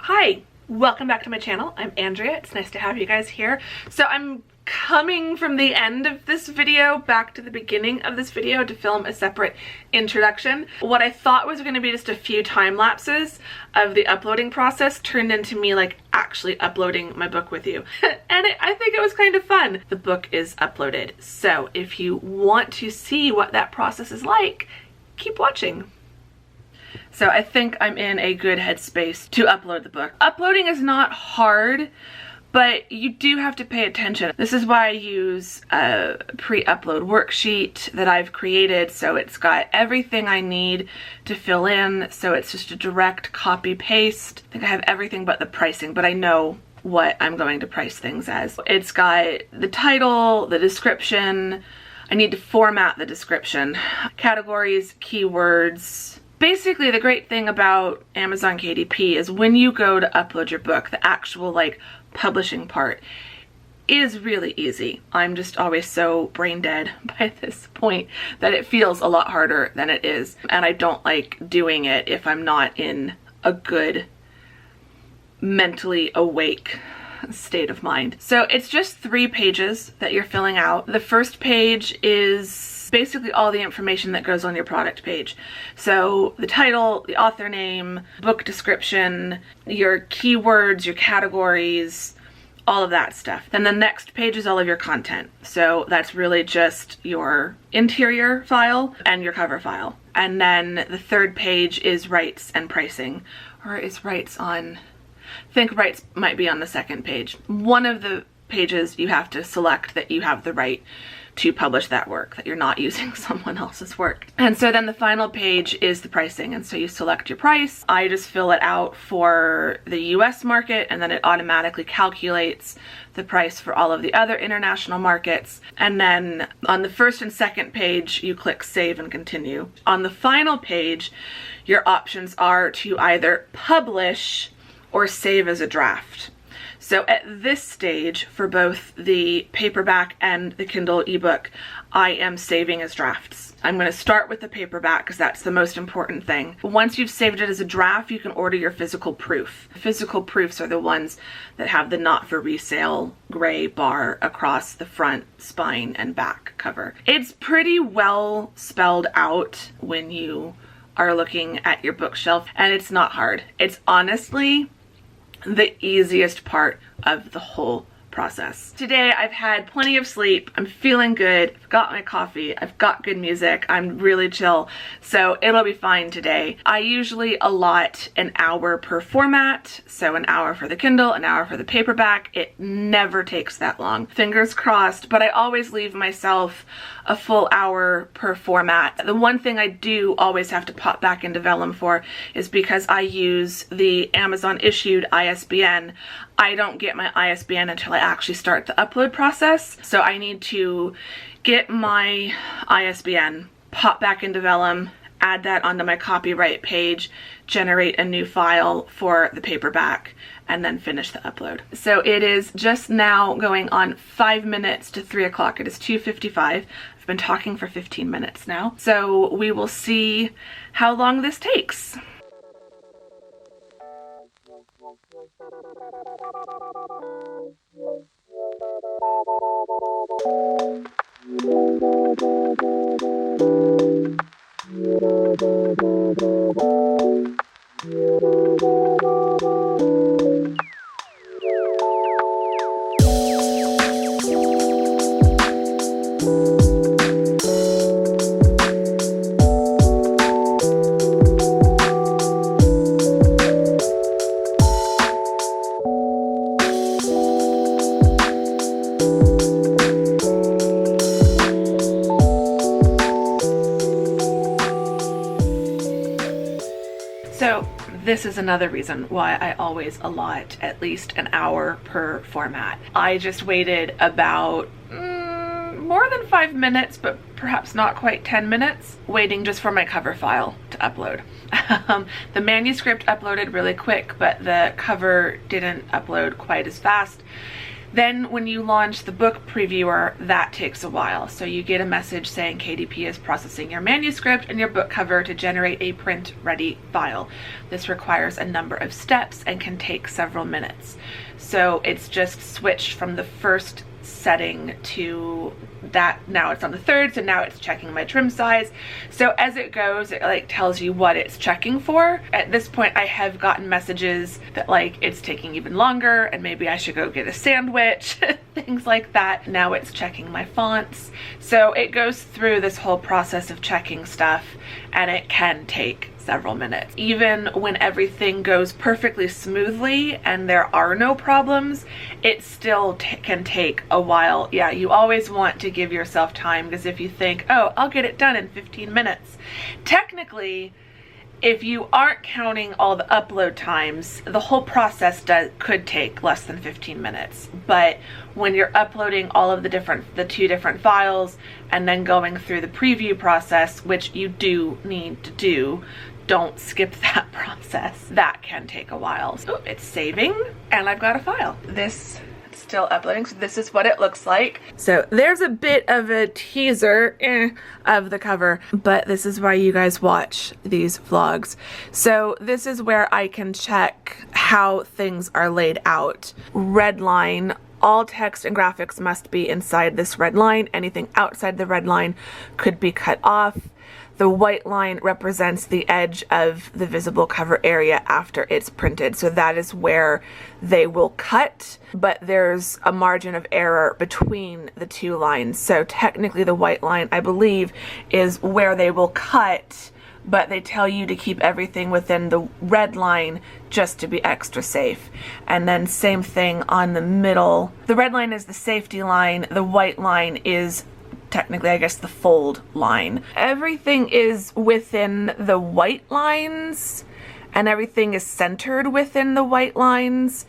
Hi, welcome back to my channel. I'm Andrea. It's nice to have you guys here. So I'm coming from the end of this video back to the beginning of this video to film a separate introduction. What I thought was going to be just a few time lapses of the uploading process turned into me like actually uploading my book with you. And I think it was kind of fun. The book is uploaded. So if you want to see what that process is like, keep watching. So I think I'm in a good headspace to upload the book. Uploading is not hard, but you do have to pay attention. This is why I use a pre-upload worksheet that I've created, so it's got everything I need to fill in, so it's just a direct copy paste. I think I have everything but the pricing, but I know what I'm going to price things as. It's got the title, the description. I need to format the description, categories, keywords. Basically, the great thing about Amazon KDP is when you go to upload your book, the actual like publishing part is really easy. I'm just always so brain dead by this point that it feels a lot harder than it is. And I don't like doing it if I'm not in a good, mentally awake state of mind. So it's just 3 pages that you're filling out. The first page is basically all the information that goes on your product page. So the title, the author name, book description, your keywords, your categories, all of that stuff. Then the next page is all of your content. So that's really just your interior file and your cover file. And then the third page is rights and pricing, or is rights on, I think rights might be on the second page. One of the pages you have to select that you have the right to publish that work, that you're not using someone else's work. And so then the final page is the pricing, and so you select your price. I just fill it out for the US market, and then it automatically calculates the price for all of the other international markets. And then on the first and second page, you click save and continue. On the final page, your options are to either publish or save as a draft. So at this stage, for both the paperback and the Kindle ebook, I am saving as drafts. I'm going to start with the paperback because that's the most important thing. Once you've saved it as a draft, you can order your physical proof. Physical proofs are the ones that have the not for resale gray bar across the front, spine, and back cover. It's pretty well spelled out when you are looking at your bookshelf, and it's not hard. It's honestly the easiest part of the whole process. Today I've had plenty of sleep, I'm feeling good, I've got my coffee, I've got good music, I'm really chill, so it'll be fine today. I usually allot an hour per format, so an hour for the Kindle, an hour for the paperback. It never takes that long. Fingers crossed, but I always leave myself a full hour per format. The one thing I do always have to pop back into Vellum for is because I use the Amazon issued ISBN. I don't get my ISBN until I actually start the upload process. So I need to get my ISBN, pop back into Vellum, add that onto my copyright page, generate a new file for the paperback, and then finish the upload. So it is just now going on 5 minutes to 3 o'clock. It is 2:55. I've been talking for 15 minutes now. So we will see how long this takes. So this is another reason why I always allot at least an hour per format. I just waited about more than 5 minutes, but perhaps not quite 10 minutes, waiting just for my cover file to upload. The manuscript uploaded really quick, but the cover didn't upload quite as fast. Then when you launch the book previewer, that takes a while. So you get a message saying KDP is processing your manuscript and your book cover to generate a print-ready file. This requires a number of steps and can take several minutes. So it's just switched from the first setting to that. Now it's on the third, so now it's checking my trim size. So as it goes, it like tells you what it's checking for. At this point, I have gotten messages that like it's taking even longer and maybe I should go get a sandwich, things like that. Now it's checking my fonts. So it goes through this whole process of checking stuff, and it can take several minutes. Even when everything goes perfectly smoothly and there are no problems, it still can take a while. Yeah, you always want to give yourself time, because if you think, oh, I'll get it done in 15 minutes, technically, if you aren't counting all the upload times, the whole process could take less than 15 minutes. But when you're uploading all of the two different files and then going through the preview process, which you do need to do, don't skip that process. That can take a while. So it's saving and I've got a file. This is still uploading, so this is what it looks like. So there's a bit of a teaser of the cover, but this is why you guys watch these vlogs. So this is where I can check how things are laid out. Red line. All text and graphics must be inside this red line. Anything outside the red line could be cut off. The white line represents the edge of the visible cover area after it's printed. So that is where they will cut, but there's a margin of error between the two lines. So technically the white line, I believe, is where they will cut, but they tell you to keep everything within the red line just to be extra safe. And then same thing on the middle. The red line is the safety line. The white line is technically, I guess, the fold line. Everything is within the white lines and everything is centered within the white lines.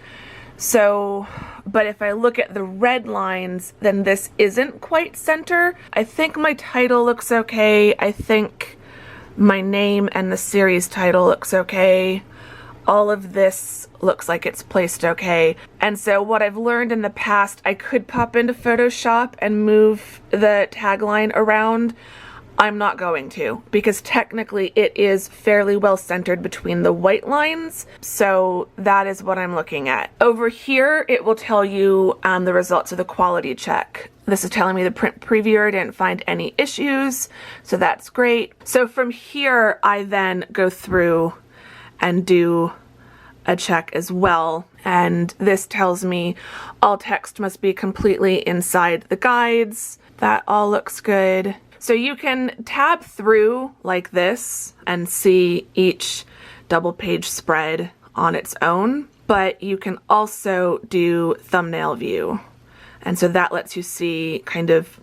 So, but if I look at the red lines, then this isn't quite center. I think my title looks okay. I think my name and the series title looks okay. All of this looks like it's placed okay. And so what I've learned in the past, I could pop into Photoshop and move the tagline around. I'm not going to, because technically it is fairly well centered between the white lines. So that is what I'm looking at. Over here, it will tell you the results of the quality check. This is telling me the print previewer didn't find any issues, so that's great. So from here, I then go through and do a check as well. And this tells me all text must be completely inside the guides. That all looks good. So you can tab through like this and see each double page spread on its own, but you can also do thumbnail view. And so that lets you see kind of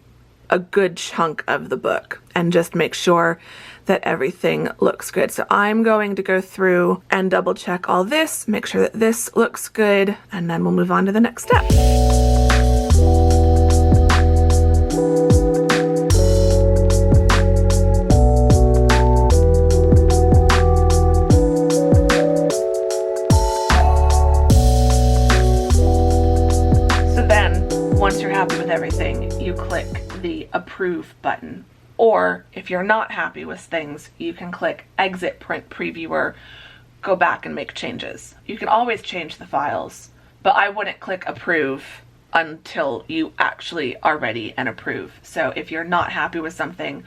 a good chunk of the book and just make sure that everything looks good. So I'm going to go through and double check all this, make sure that this looks good, and then we'll move on to the next step. So then, once you're happy with everything, you click the approve button. Or if you're not happy with things, you can click exit print previewer, go back and make changes. You can always change the files, but I wouldn't click approve until you actually are ready and approve. So if you're not happy with something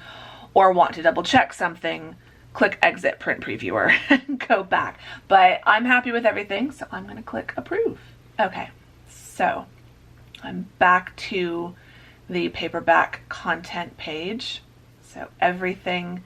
or want to double check something, click exit print previewer and go back. But I'm happy with everything, so I'm going to click approve. Okay, so I'm back to the paperback content page. So everything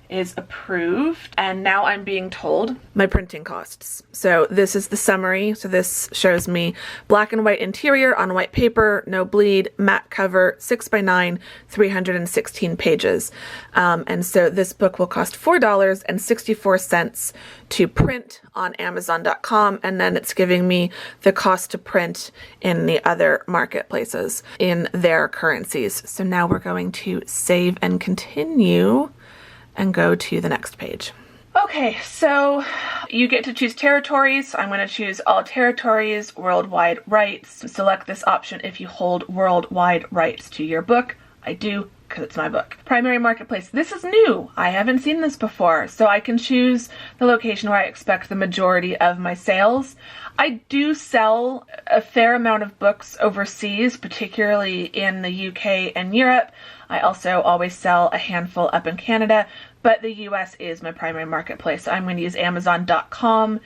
is approved, and now I'm being told my printing costs. So this is the summary. So this shows me black and white interior on white paper, no bleed, matte cover, 6x9, 316 pages. And so this book will cost $4.64 to print on Amazon.com, and then it's giving me the cost to print in the other marketplaces in their currencies. So now we're going to save and continue and go to the next page. Okay, so you get to choose territories. I'm going to choose all territories, worldwide rights. Select this option if you hold worldwide rights to your book. I do, because it's my book. Primary marketplace. This is new. I haven't seen this before. So I can choose the location where I expect the majority of my sales. I do sell a fair amount of books overseas, particularly in the UK and Europe. I also always sell a handful up in Canada, but the US is my primary marketplace. So I'm going to use Amazon.com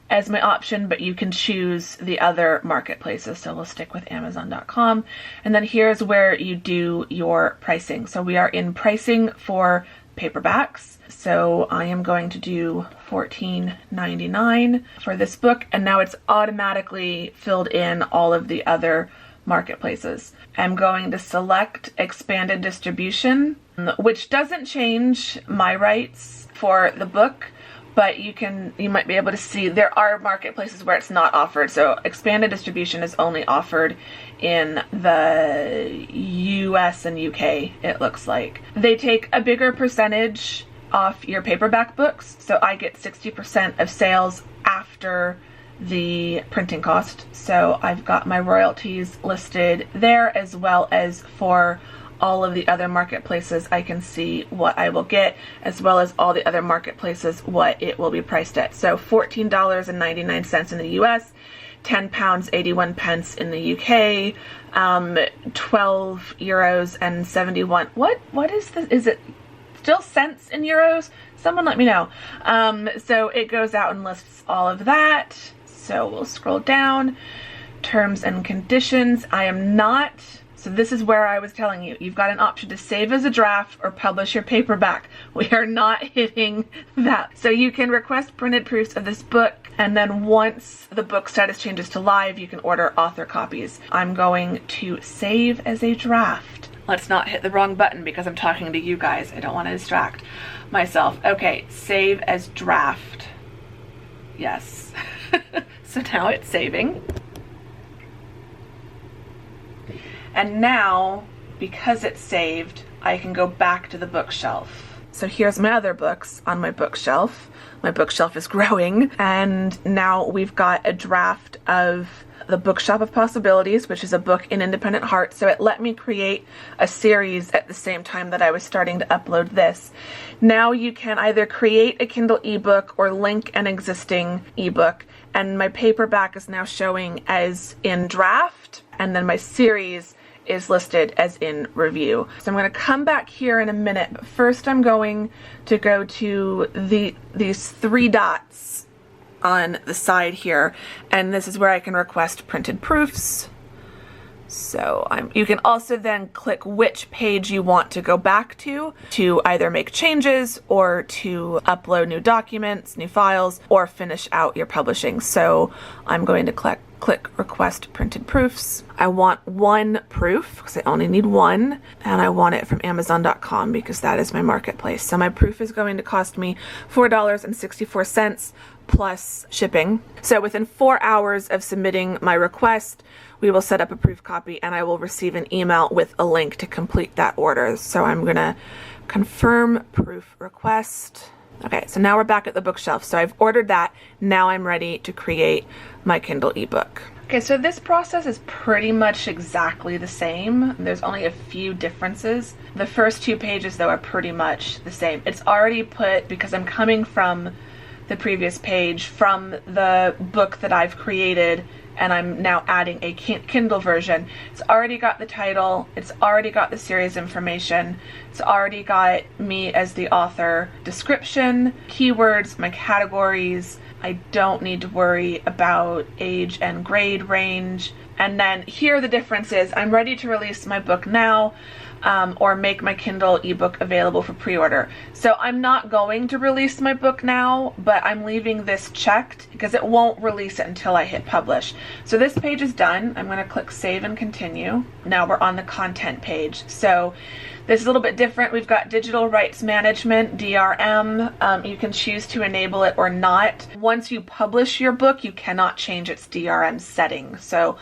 as my option, but you can choose the other marketplaces. So we'll stick with Amazon.com. And then here's where you do your pricing. So we are in pricing for paperbacks. So I am going to do $14.99 for this book. And now it's automatically filled in all of the other marketplaces. I'm going to select expanded distribution, which doesn't change my rights for the book, but you might be able to see there are marketplaces where it's not offered. So expanded distribution is only offered in the US and UK, it looks like. They take a bigger percentage off your paperback books, so I get 60% of sales after the printing cost. So I've got my royalties listed there, as well as for all of the other marketplaces I can see what I will get, as well as all the other marketplaces what it will be priced at. So $14.99 in the US, £10.81 in the UK, 12 euros and 71. What is this? Is it still cents in euros? Someone let me know. So it goes out and lists all of that. So we'll scroll down. Terms and conditions. So this is where I was telling you, you've got an option to save as a draft or publish your paperback. We are not hitting that. So you can request printed proofs of this book, and then once the book status changes to live, you can order author copies. I'm going to save as a draft. Let's not hit the wrong button because I'm talking to you guys. I don't want to distract myself. Okay, save as draft. Yes. So now it's saving. And now, because it's saved, I can go back to the bookshelf. So here's my other books on my bookshelf. My bookshelf is growing, and now we've got a draft of The Bookshop of Possibilities, which is a book in independent heart. So it let me create a series at the same time that I was starting to upload this. Now you can either create a Kindle ebook or link an existing ebook. And my paperback is now showing as in draft, and then my series is listed as in review. So I'm going to come back here in a minute, but first I'm going to go to these three dots on the side here, and this is where I can request printed proofs. So you can also then click which page you want to go back to either make changes or to upload new documents, new files, or finish out your publishing. So I'm going to click request printed proofs. I want one proof because I only need one, and I want it from Amazon.com because that is my marketplace. So my proof is going to cost me $4.64 plus shipping. So within 4 hours of submitting my request, we will set up a proof copy and I will receive an email with a link to complete that order. So I'm gonna confirm proof request. Okay, so now we're back at the bookshelf. So I've ordered that. Now I'm ready to create my Kindle ebook. Okay, so this process is pretty much exactly the same. There's only a few differences. The first 2 pages though are pretty much the same. It's already put, because I'm coming from the previous page, from the book that I've created, and I'm now adding a Kindle version. It's already got the title, it's already got the series information, it's already got me as the author, description, keywords, my categories. I don't need to worry about age and grade range. And then here are the differences. I'm ready to release my book now, or make my Kindle ebook available for pre-order. So I'm not going to release my book now, but I'm leaving this checked because it won't release it until I hit publish. So this page is done. I'm going to click save and continue. Now we're on the content page. So this is a little bit different. We've got digital rights management, DRM. You can choose to enable it or not. Once you publish your book, you cannot change its DRM setting. So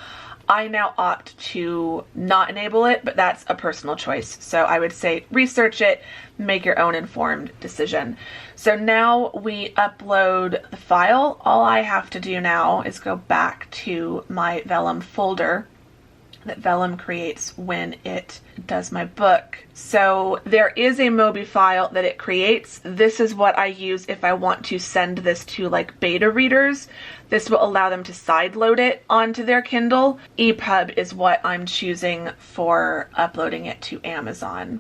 I now opt to not enable it, but that's a personal choice. So I would say research it, make your own informed decision. So now we upload the file. All I have to do now is go back to my Vellum folder that Vellum creates when it does my book. So there is a Mobi file that it creates. This is what I use if I want to send this to like beta readers. This will allow them to sideload it onto their Kindle. EPUB is what I'm choosing for uploading it to Amazon.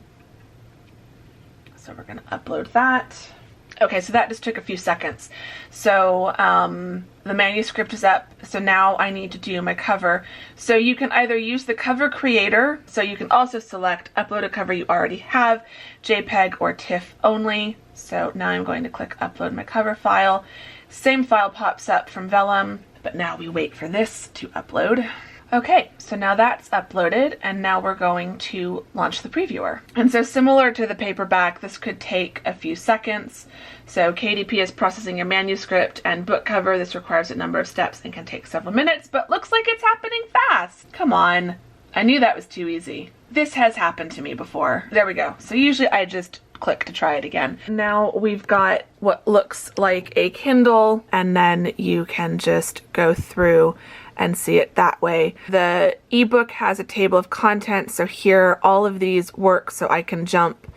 So we're going to upload that. Okay, so that just took a few seconds. So the manuscript is up. So now I need to do my cover. So you can either use the cover creator. So you can also select upload a cover you already have, JPEG or TIFF only. So now I'm going to click upload my cover file. Same file pops up from Vellum, but now we wait for this to upload. Okay, so now that's uploaded, and now we're going to launch the previewer. And so similar to the paperback, this could take a few seconds. So KDP is processing your manuscript and book cover. This requires a number of steps and can take several minutes, but looks like it's happening fast. Come on. I knew that was too easy. This has happened to me before. There we go. So usually I just click to try it again. Now we've got what looks like a Kindle, and then you can just go through and see it that way. The ebook has a table of contents, so here all of these work, so I can jump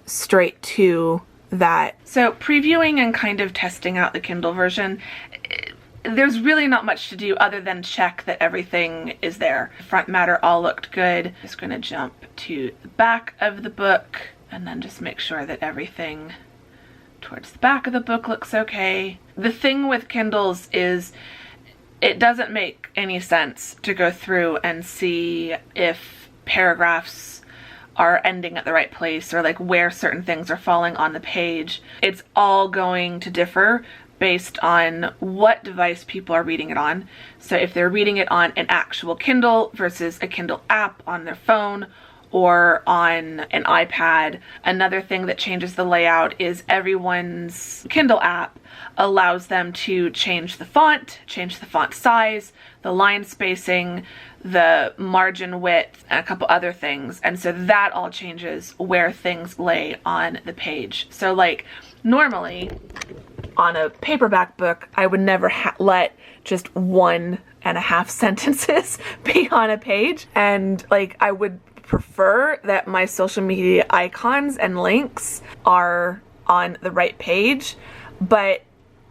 straight to that. So previewing and kind of testing out the Kindle version, there's really not much to do other than check that everything is there. Front matter all looked good. Just gonna jump to the back of the book and then just make sure that everything towards the back of the book looks okay. The thing with Kindles is it doesn't make any sense to go through and see if paragraphs are ending at the right place or like where certain things are falling on the page. It's all going to differ based on what device people are reading it on. So if they're reading it on an actual Kindle versus a Kindle app on their phone or on an iPad. Another thing that changes the layout is everyone's Kindle app allows them to change the font size, the line spacing, the margin width, and a couple other things. And so that all changes where things lay on the page. So like normally on a paperback book, I would never let just 1.5 sentences be on a page. And like I would prefer that my social media icons and links are on the right page, but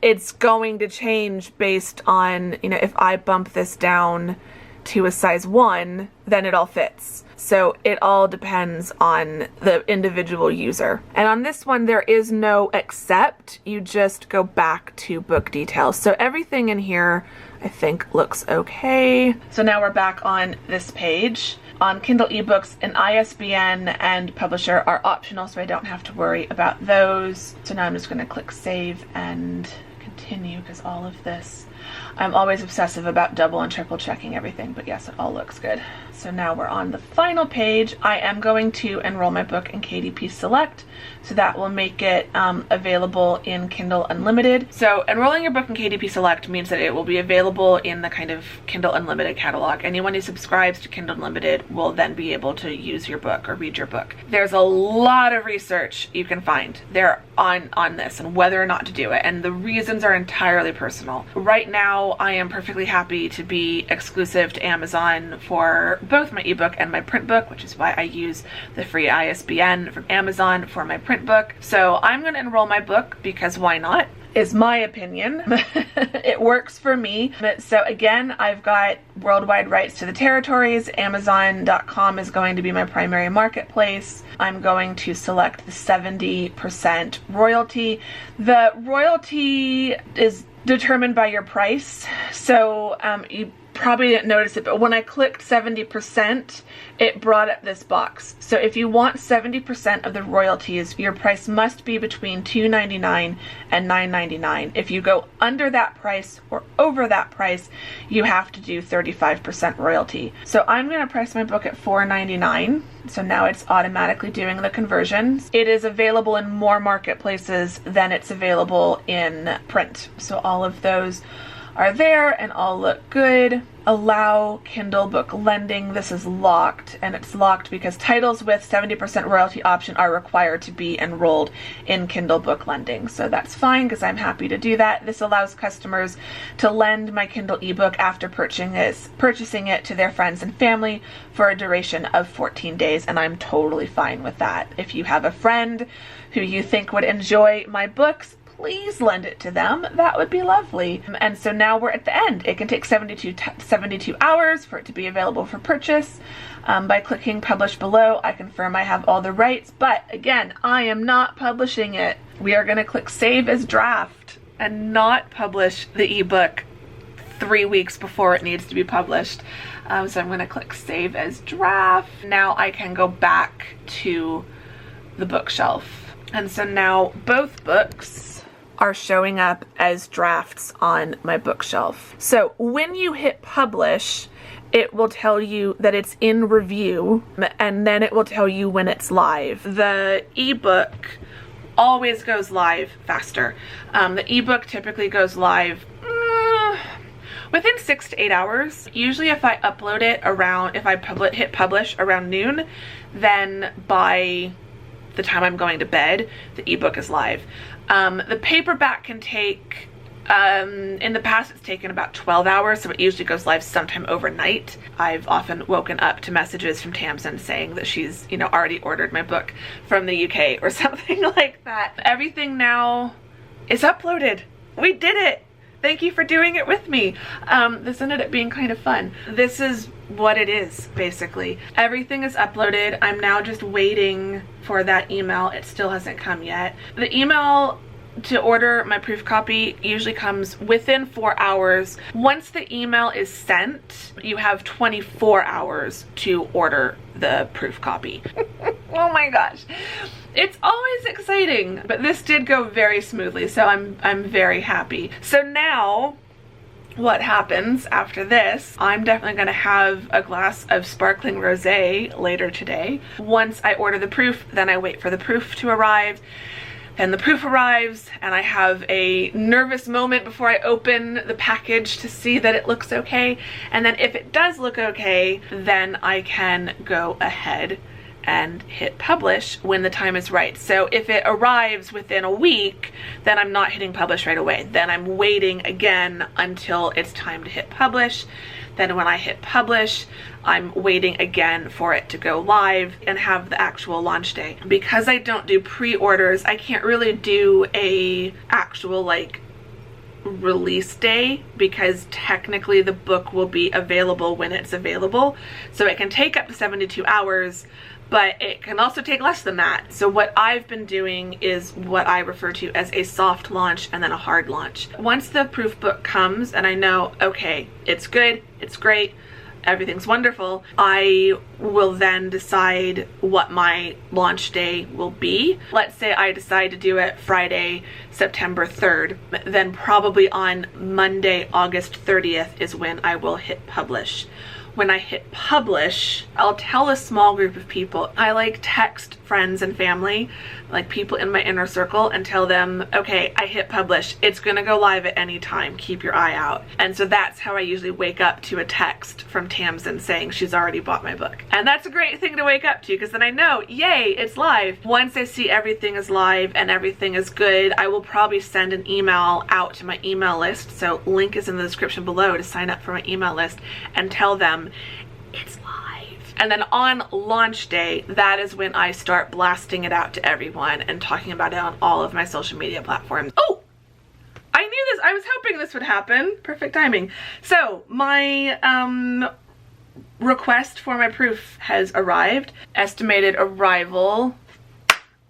it's going to change based on, you know, if I bump this down to a size 1, then it all fits. So it all depends on the individual user. And on this one, there is no except, you just go back to book details. So everything in here, I think, looks okay. So now we're back on this page. On Kindle ebooks, an ISBN and publisher are optional, so I don't have to worry about those. So now I'm just going to click save and continue, because all of this, I'm always obsessive about double and triple checking everything, but yes, it all looks good. So now we're on the final page. I am going to enroll my book in KDP Select, so that will make it available in Kindle Unlimited. So enrolling your book in KDP Select means that it will be available in the kind of Kindle Unlimited catalog. Anyone who subscribes to Kindle Unlimited will then be able to use your book or read your book. There's a lot of research you can find there on this and whether or not to do it, and the reasons are entirely personal. Right now, I am perfectly happy to be exclusive to Amazon for both my ebook and my print book, which is why I use the free ISBN from Amazon for my print book. So I'm going to enroll my book because why not? Is my opinion. It works for me. So again, I've got worldwide rights to the territories. Amazon.com is going to be my primary marketplace. I'm going to select the 70% royalty. The royalty is determined by your price. So you probably didn't notice it, but when I clicked 70%, it brought up this box. So if you want 70% of the royalties, your price must be between $2.99 and $9.99. If you go under that price or over that price, you have to do 35% royalty. So I'm going to price my book at $4.99. So now it's automatically doing the conversions. It is available in more marketplaces than it's available in print. So all of those are there and all look good. Allow Kindle book lending. This is locked, and it's locked because titles with 70% royalty option are required to be enrolled in Kindle book lending. So that's fine because I'm happy to do that. This allows customers to lend my Kindle ebook after purchasing it to their friends and family for a duration of 14 days, and I'm totally fine with that. If you have a friend who you think would enjoy my books, please lend it to them. That would be lovely. And so now we're at the end. It can take 72 hours for it to be available for purchase. By clicking publish below, I confirm I have all the rights, but again, I am not publishing it. We are going to click save as draft and not publish the ebook 3 weeks before it needs to be published. So I'm going to click save as draft. Now I can go back to the bookshelf. And so now both books are showing up as drafts on my bookshelf. So when you hit publish, it will tell you that it's in review, and then it will tell you when it's live. The ebook always goes live faster. The ebook typically goes live within 6 to 8 hours. Usually if I upload it around, if I hit publish around noon, then by the time I'm going to bed, the ebook is live. The paperback can take, in the past it's taken about 12 hours, so it usually goes live sometime overnight. I've often woken up to messages from Tamsin saying that she's, you know, already ordered my book from the UK or something like that. Everything now is uploaded. We did it! Thank you for doing it with me. This ended up being kind of fun. This is what it is, basically. Everything is uploaded. I'm now just waiting for that email. It still hasn't come yet. The email to order my proof copy usually comes within 4 hours. Once the email is sent, you have 24 hours to order the proof copy. Oh my gosh. It's always exciting, but this did go very smoothly, so I'm very happy. So now what happens after this, I'm definitely gonna have a glass of sparkling rosé later today. Once I order the proof, then I wait for the proof to arrive. Then the proof arrives and I have a nervous moment before I open the package to see that it looks okay. And then if it does look okay, then I can go ahead and hit publish when the time is right. So if it arrives within a week, then I'm not hitting publish right away. Then I'm waiting again until it's time to hit publish. Then when I hit publish, I'm waiting again for it to go live and have the actual launch day. Because I don't do pre-orders, I can't really do a actual like release day because technically the book will be available when it's available. So it can take up to 72 hours, but it can also take less than that. So what I've been doing is what I refer to as a soft launch and then a hard launch. Once the proof book comes and I know, okay, it's good, it's great, everything's wonderful, I will then decide what my launch day will be. Let's say I decide to do it Friday, September 3rd, then probably on Monday, August 30th is when I will hit publish. When I hit publish, I'll tell a small group of people. I like text friends and family, like people in my inner circle, and tell them, okay, I hit publish. It's gonna go live at any time. Keep your eye out. And so that's how I usually wake up to a text from Tamsin saying she's already bought my book. And that's a great thing to wake up to because then I know, yay, it's live. Once I see everything is live and everything is good, I will probably send an email out to my email list. So link is in the description below to sign up for my email list and tell them it's live. And then on launch day, that is when I start blasting it out to everyone and talking about it on all of my social media platforms. Oh, I knew this. I was hoping this would happen. Perfect timing. So my request for my proof has arrived. Estimated arrival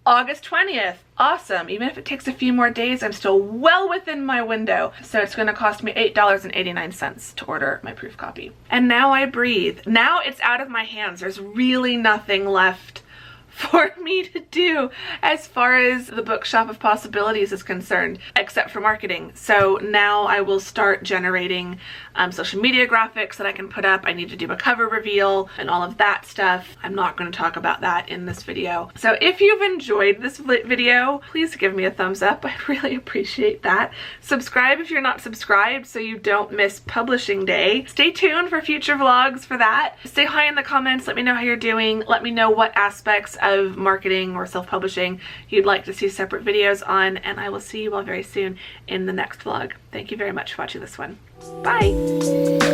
August 20th. Awesome. Even if it takes a few more days, I'm still well within my window. So it's going to cost me $8.89 to order my proof copy. And now I breathe. Now it's out of my hands. There's really nothing left for me to do as far as the bookshop of possibilities is concerned, except for marketing. So now I will start generating social media graphics that I can put up. I need to do a cover reveal and all of that stuff. I'm not going to talk about that in this video. So if you've enjoyed this video, please give me a thumbs up. I'd really appreciate that. Subscribe if you're not subscribed so you don't miss publishing day. Stay tuned for future vlogs for that. Say hi in the comments. Let me know how you're doing. Let me know what aspects of marketing or self-publishing you'd like to see separate videos on, and I will see you all very soon in the next vlog. Thank you very much for watching this one. Bye!